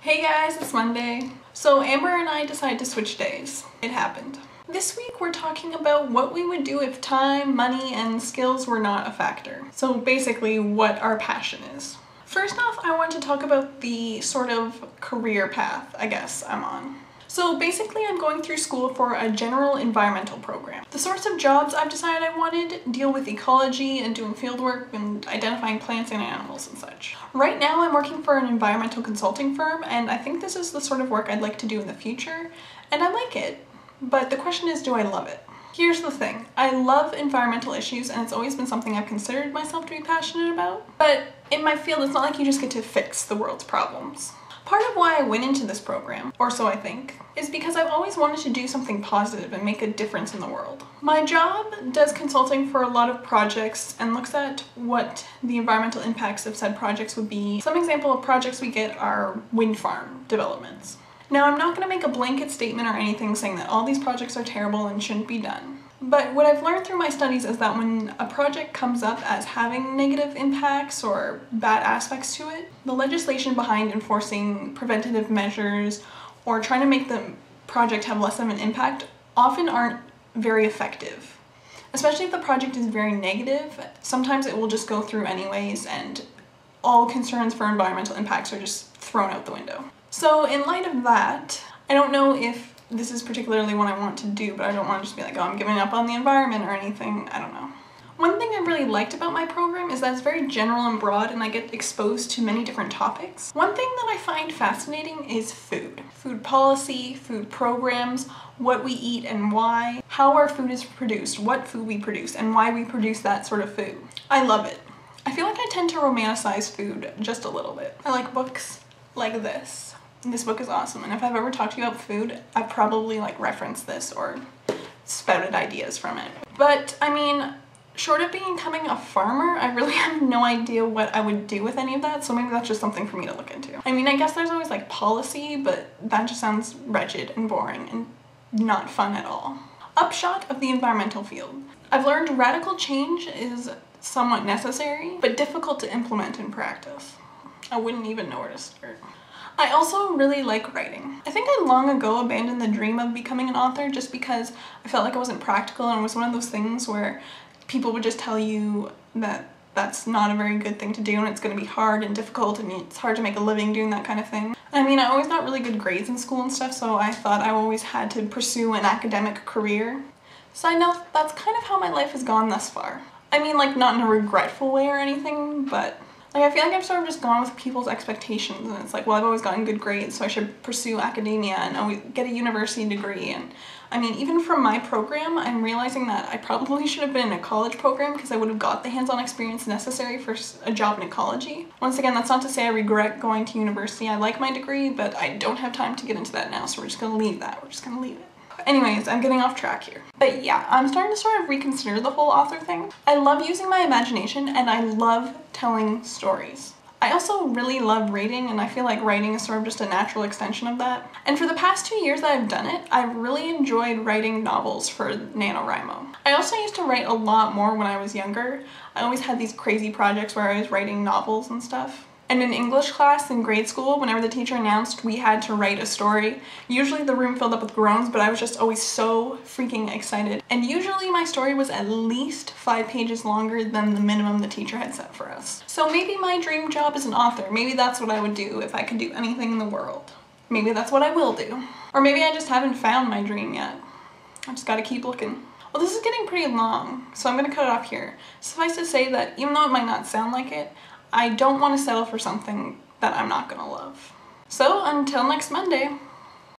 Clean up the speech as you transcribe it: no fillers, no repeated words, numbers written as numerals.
Hey guys, it's Monday. So Amber and I decided to switch days. It happened. This week we're talking about what we would do if time, money, and skills were not a factor. So basically what our passion is. First off, I want to talk about the sort of career path, I guess, I'm on. So basically I'm going through school for a general environmental program. The sorts of jobs I've decided I wanted deal with ecology and doing field work and identifying plants and animals and such. Right now I'm working for an environmental consulting firm, and I think this is the sort of work I'd like to do in the future, and I like it. But the question is, do I love it? Here's the thing, I love environmental issues and it's always been something I've considered myself to be passionate about. But in my field, it's not like you just get to fix the world's problems. Part of why I went into this program, or so I think, is because I've always wanted to do something positive and make a difference in the world. My job does consulting for a lot of projects and looks at what the environmental impacts of said projects would be. Some example of projects we get are wind farm developments. Now, I'm not going to make a blanket statement or anything saying that all these projects are terrible and shouldn't be done. But what I've learned through my studies is that when a project comes up as having negative impacts or bad aspects to it, the legislation behind enforcing preventative measures or trying to make the project have less of an impact often aren't very effective. Especially if the project is very negative, sometimes it will just go through anyways and all concerns for environmental impacts are just thrown out the window. So in light of that, I don't know if this is particularly what I want to do, but I don't want to just be like, oh, I'm giving up on the environment or anything. I don't know. One thing I really liked about my program is that it's very general and broad and I get exposed to many different topics. One thing that I find fascinating is food. Food policy, food programs, what we eat and why, how our food is produced, what food we produce, and why we produce that sort of food. I love it. I feel like I tend to romanticize food just a little bit. I like books like this. This book is awesome, and if I've ever talked to you about food, I've probably referenced this or spouted ideas from it. But I mean, short of becoming a farmer, I really have no idea what I would do with any of that, so maybe that's just something for me to look into. I mean, I guess there's always policy, but that just sounds wretched and boring and not fun at all. Upshot of the environmental field. I've learned radical change is somewhat necessary, but difficult to implement in practice. I wouldn't even know where to start. I also really like writing. I think I long ago abandoned the dream of becoming an author just because I felt like it wasn't practical and it was one of those things where people would just tell you that that's not a very good thing to do and it's going to be hard and difficult and it's hard to make a living doing that kind of thing. I mean, I always got really good grades in school and stuff, so I thought I always had to pursue an academic career. Side note, that's kind of how my life has gone thus far. I mean, not in a regretful way or anything, but I feel like I've sort of just gone with people's expectations and it's well, I've always gotten good grades, so I should pursue academia and always get a university degree. And I mean, even from my program, I'm realizing that I probably should have been in a college program because I would have got the hands-on experience necessary for a job in ecology. Once again, that's not to say I regret going to university. I like my degree, but I don't have time to get into that now, so we're just gonna leave that. We're just gonna leave it. Anyways, I'm getting off track here. But yeah, I'm starting to sort of reconsider the whole author thing. I love using my imagination and I love telling stories. I also really love reading, and I feel like writing is sort of just a natural extension of that. And for the past 2 years that I've done it, I've really enjoyed writing novels for NaNoWriMo. I also used to write a lot more when I was younger. I always had these crazy projects where I was writing novels and stuff. And in English class in grade school, whenever the teacher announced we had to write a story, usually the room filled up with groans, but I was just always so freaking excited. And usually my story was at least 5 pages longer than the minimum the teacher had set for us. So maybe my dream job is an author. Maybe that's what I would do if I could do anything in the world. Maybe that's what I will do. Or maybe I just haven't found my dream yet. I just gotta keep looking. Well, this is getting pretty long, so I'm gonna cut it off here. Suffice to say that even though it might not sound like it, I don't want to settle for something that I'm not gonna love. So until next Monday.